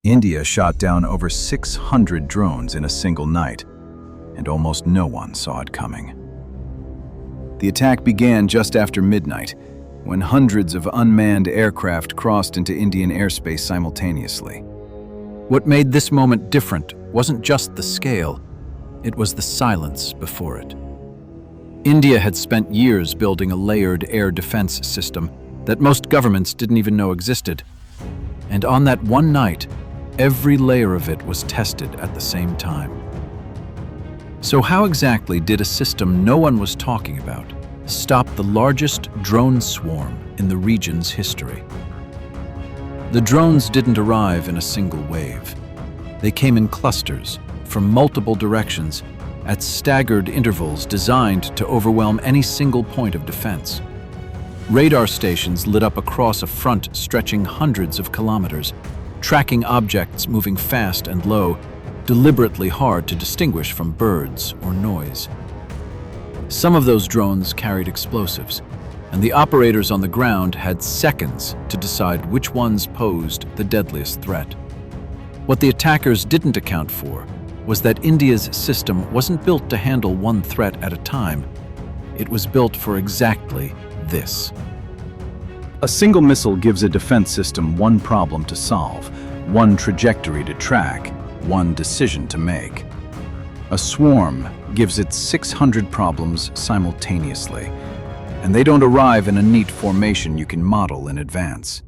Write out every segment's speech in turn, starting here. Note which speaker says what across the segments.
Speaker 1: India shot down over 600 drones in a single night, and almost no one saw it coming. The attack began just after midnight, when hundreds of unmanned aircraft crossed into Indian airspace simultaneously.
Speaker 2: What made this moment different wasn't just the scale, it was the silence before it. India had spent years building a layered air defense system that most governments didn't even know existed. And on that one night, every layer of it was tested at the same time. So how exactly did a system no one was talking about stop the largest drone swarm in the region's history? The drones didn't arrive in a single wave. They came in clusters from multiple directions at staggered intervals designed to overwhelm any single point of defense. Radar stations lit up across a front stretching hundreds of kilometers, tracking objects moving fast and low, deliberately hard to distinguish from birds or noise. Some of those drones carried explosives, and the operators on the ground had seconds to decide which ones posed the deadliest threat. What the attackers didn't account for was that India's system wasn't built to handle one threat at a time. It was built for exactly this.
Speaker 1: A single missile gives a defense system one problem to solve, one trajectory to track, one decision to make. A swarm gives it 600 problems simultaneously, and they don't arrive in a neat formation you can model in advance.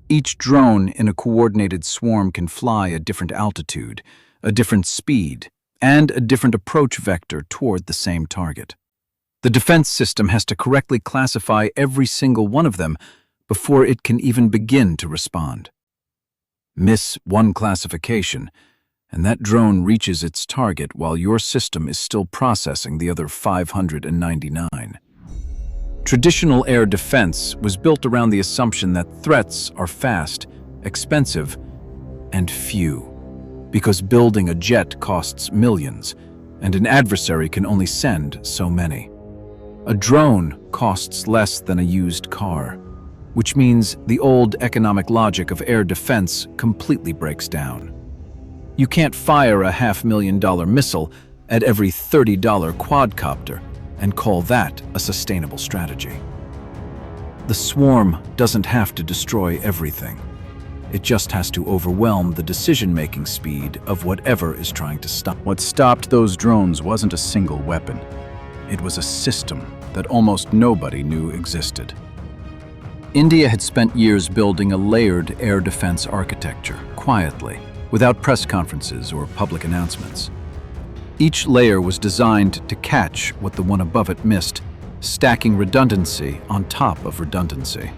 Speaker 1: Each drone in a coordinated swarm can fly a different altitude, a different speed, and a different approach vector toward the same target. The defense system has to correctly classify every single one of them before it can even begin to respond. Miss one classification, and that drone reaches its target while your system is still processing the other 599. Traditional air defense was built around the assumption that threats are fast, expensive, and few, because building a jet costs millions, and an adversary can only send so many. A drone costs less than a used car, which means the old economic logic of air defense completely breaks down. You can't fire a $500,000 missile at every $30 quadcopter and call that a sustainable strategy. The swarm doesn't have to destroy everything. It just has to overwhelm the decision-making speed of whatever is trying to stop. What stopped those drones wasn't a single weapon. It was a system that almost nobody knew existed. India had spent years building a layered air defense architecture, quietly, without press conferences or public announcements. Each layer was designed to catch what the one above it missed, stacking redundancy on top of redundancy.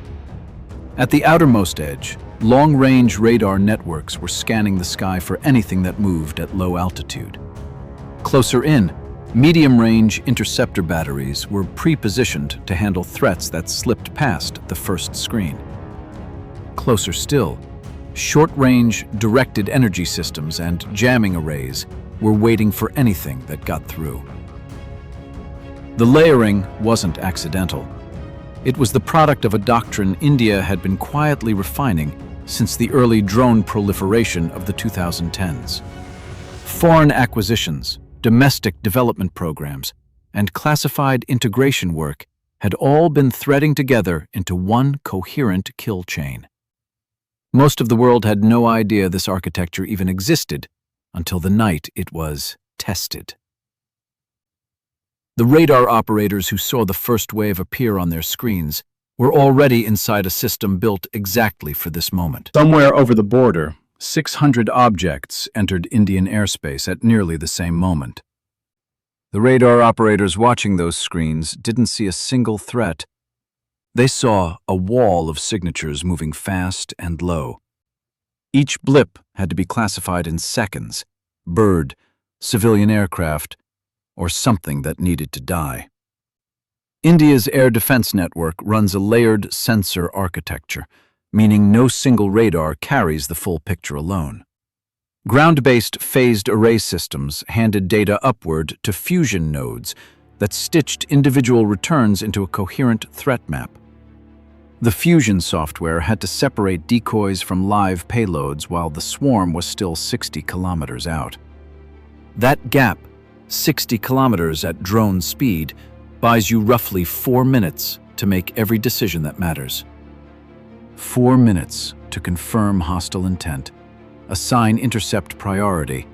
Speaker 1: At the outermost edge, long-range radar networks were scanning the sky for anything that moved at low altitude. Closer in, medium-range interceptor batteries were pre-positioned to handle threats that slipped past the first screen. Closer still, short-range directed energy systems and jamming arrays were waiting for anything that got through. The layering wasn't accidental. It was the product of a doctrine India had been quietly refining since the early drone proliferation of the 2010s. Foreign acquisitions, domestic development programs, and classified integration work had all been threading together into one coherent kill chain. Most of the world had no idea this architecture even existed until the night it was tested. The radar operators who saw the first wave appear on their screens were already inside a system built exactly for this moment. Somewhere over the border, 600 objects entered Indian airspace at nearly the same moment. The radar operators watching those screens didn't see a single threat. They saw a wall of signatures moving fast and low. Each blip had to be classified in seconds: bird, civilian aircraft, or something that needed to die. India's air defense network runs a layered sensor architecture, meaning no single radar carries the full picture alone. Ground-based phased array systems handed data upward to fusion nodes that stitched individual returns into a coherent threat map.
Speaker 2: The fusion software had to separate decoys from live payloads while the swarm was still 60 kilometers out. That gap, 60 kilometers at drone speed, buys you roughly 4 minutes to make every decision that matters. 4 minutes to confirm hostile intent, assign intercept priority,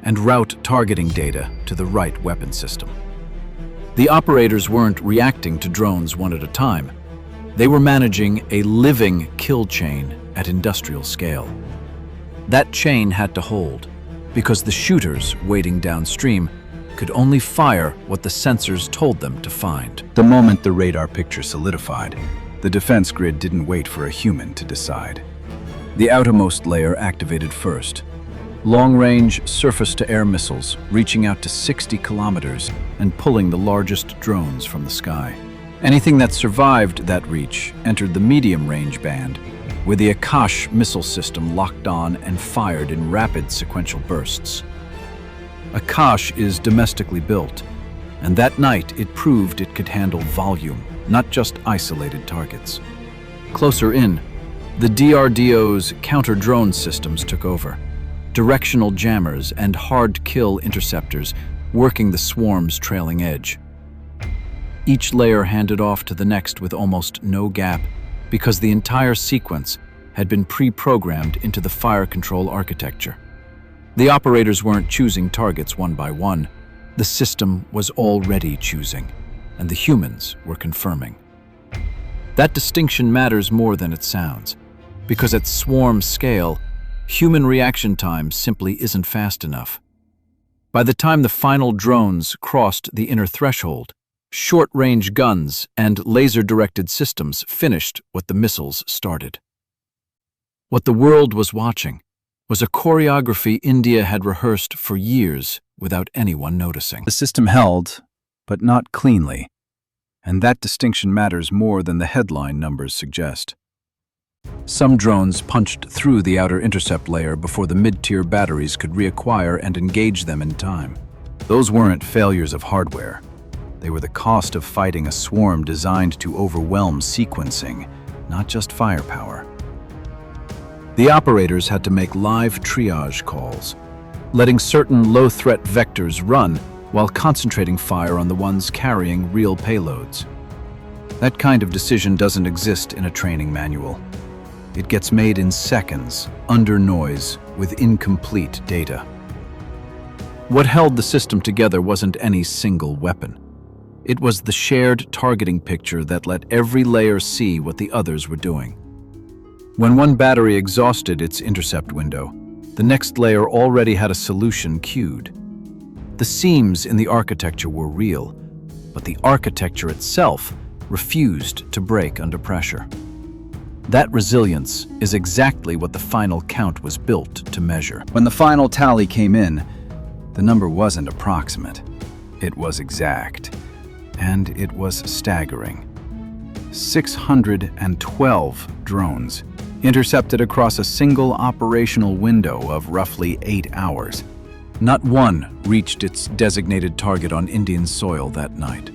Speaker 2: and route targeting data to the right weapon system. The operators weren't reacting to drones one at a time. They were managing a living kill chain at industrial scale. That chain had to hold, because the shooters waiting downstream could only fire what the sensors told them to find.
Speaker 1: The moment the radar picture solidified, the defense grid didn't wait for a human to decide. The outermost layer activated first. Long-range surface-to-air missiles reaching out to 60 kilometers and pulling the largest drones from the sky. Anything that survived that reach entered the medium-range band, where the Akash missile system locked on and fired in rapid sequential bursts. Akash is domestically built, and that night it proved it could handle volume, not just isolated targets. Closer in, the DRDO's counter-drone systems took over. Directional jammers and hard-kill interceptors working the swarm's trailing edge. Each layer handed off to the next with almost no gap because the entire sequence had been pre-programmed into the fire control architecture. The operators weren't choosing targets one by one. The system was already choosing, and the humans were confirming. That distinction matters more than it sounds, because at swarm scale, human reaction time simply isn't fast enough. By the time the final drones crossed the inner threshold, short-range guns and laser-directed systems finished what the missiles started. What the world was watching was a choreography India had rehearsed for years without anyone noticing. The system held, but not cleanly, and that distinction matters more than the headline numbers suggest. Some drones punched through the outer intercept layer before the mid-tier batteries could reacquire and engage them in time. Those weren't failures of hardware. They were the cost of fighting a swarm designed to overwhelm sequencing, not just firepower. The operators had to make live triage calls, letting certain low-threat vectors run while concentrating fire on the ones carrying real payloads. That kind of decision doesn't exist in a training manual. It gets made in seconds, under noise, with incomplete data. What held the system together wasn't any single weapon. It was the shared targeting picture that let every layer see what the others were doing. When one battery exhausted its intercept window, the next layer already had a solution queued. The seams in the architecture were real, but the architecture itself refused to break under pressure. That resilience is exactly what the final count was built to measure. When the final tally came in, the number wasn't approximate. It was exact. And it was staggering. 612 drones intercepted across a single operational window of roughly 8 hours. Not one reached its designated target on Indian soil that night.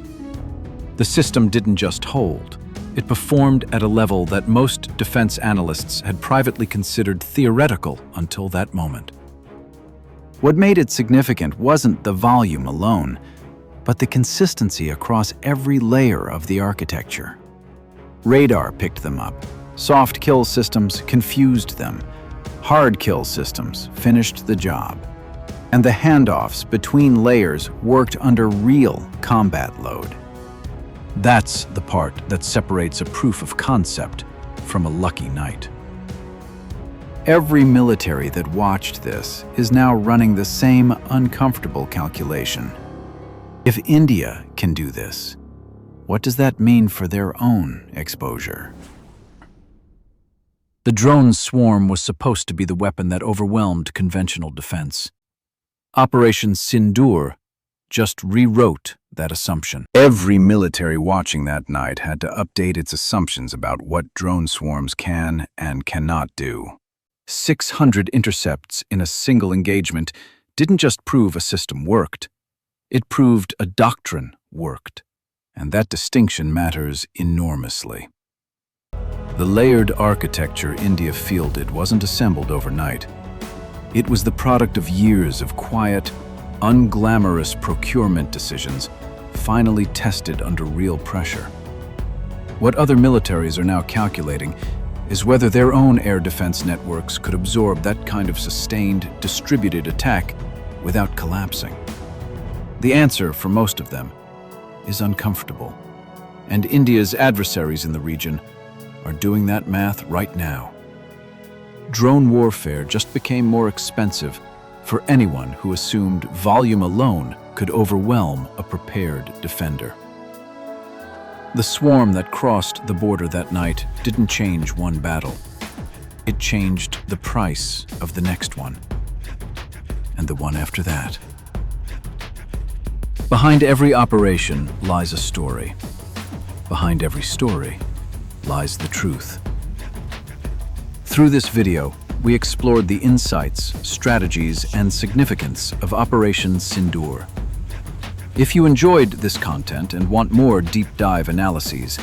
Speaker 1: The system didn't just hold. It performed at a level that most defense analysts had privately considered theoretical until that moment. What made it significant wasn't the volume alone, but the consistency across every layer of the architecture. Radar picked them up. Soft kill systems confused them. Hard kill systems finished the job. And the handoffs between layers worked under real combat load. That's the part that separates a proof of concept from a lucky night. Every military that watched this is now running the same uncomfortable calculation. If India can do this, what does that mean for their own exposure? The drone swarm was supposed to be the weapon that overwhelmed conventional defense. Operation Sindoor just rewrote that assumption. Every military watching that night had to update its assumptions about what drone swarms can and cannot do. 600 intercepts in a single engagement didn't just prove a system worked. It proved a doctrine worked, and that distinction matters enormously.
Speaker 2: The layered architecture India fielded wasn't assembled overnight. It was the product of years of quiet, unglamorous procurement decisions, finally tested under real pressure. What other militaries are now calculating is whether their own air defense networks could absorb that kind of sustained, distributed attack without collapsing. The answer, for most of them, is uncomfortable. And India's adversaries in the region are doing that math right now. Drone warfare just became more expensive for anyone who assumed volume alone could overwhelm a prepared defender. The swarm that crossed the border that night didn't change one battle. It changed the price of the next one, and the one after that. Behind every operation lies a story. Behind every story lies the truth. Through this video, we explored the insights, strategies, and significance of Operation Sindoor. If you enjoyed this content and want more deep dive analyses,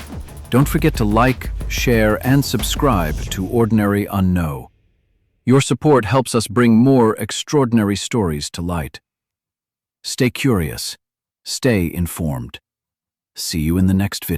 Speaker 2: don't forget to like, share, and subscribe to Ordinary Unknown. Your support helps us bring more extraordinary stories to light. Stay curious, stay informed. See you in the next video.